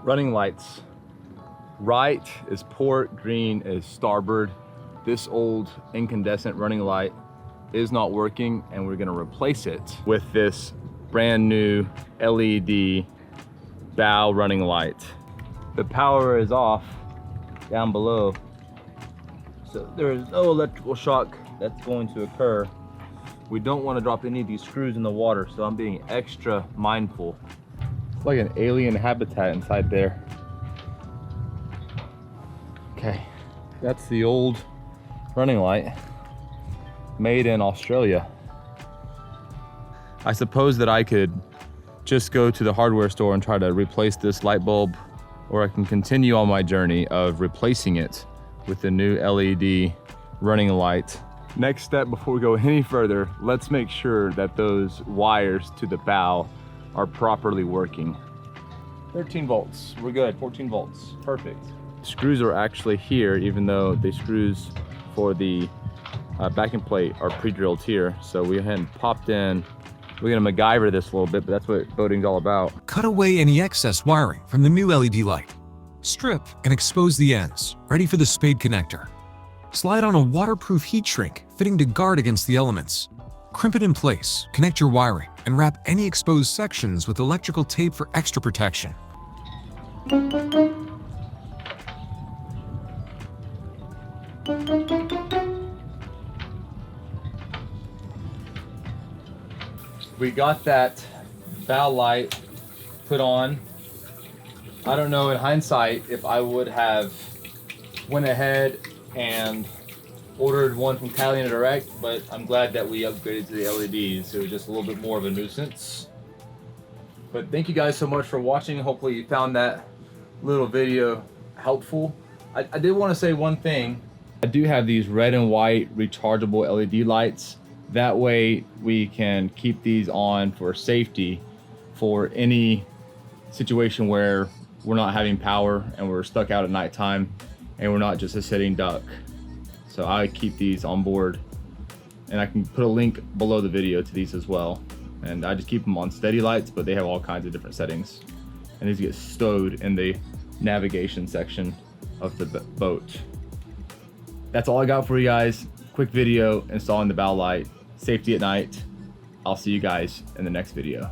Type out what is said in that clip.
Running lights. Right is port, green is starboard. This old incandescent running light is not working, and we're gonna replace it with this brand new LED bow running light. The power is off down below, so there is no electrical shock that's going to occur. We don't want to drop any of these screws in the water, so I'm being extra mindful. It's like an alien habitat inside there. Okay, that's the old running light, made in Australia. I suppose that I could just go to the hardware store and try to replace this light bulb, or I can continue on my journey of replacing it with the new LED running light. Next step, before we go any further, let's make sure that those wires to the bow are properly working. 13 volts, we're good, 14 volts, perfect. Screws are actually here, even though the screws for the backing plate are pre-drilled here. So we went ahead and popped in. We're gonna MacGyver this a little bit, but that's what boating's all about. Cut away any excess wiring from the new LED light. Strip and expose the ends, ready for the spade connector. Slide on a waterproof heat shrink fitting to guard against the elements. Crimp it in place, connect your wiring, and wrap any exposed sections with electrical tape for extra protection. We got that bow light put on. I don't know in hindsight if I would have went ahead and ordered one from Catalina Direct, but I'm glad that we upgraded to the LEDs. It was just a little bit more of a nuisance. But thank you guys so much for watching. Hopefully you found that little video helpful. I did want to say one thing. I do have these red and white rechargeable LED lights. That way we can keep these on for safety for any situation where we're not having power and we're stuck out at nighttime and we're not just a sitting duck. So I keep these on board, and I can put a link below the video to these as well. And I just keep them on steady lights, but they have all kinds of different settings. And these get stowed in the navigation section of the boat. That's all I got for you guys. Quick video installing the bow light. Safety at night. I'll see you guys in the next video.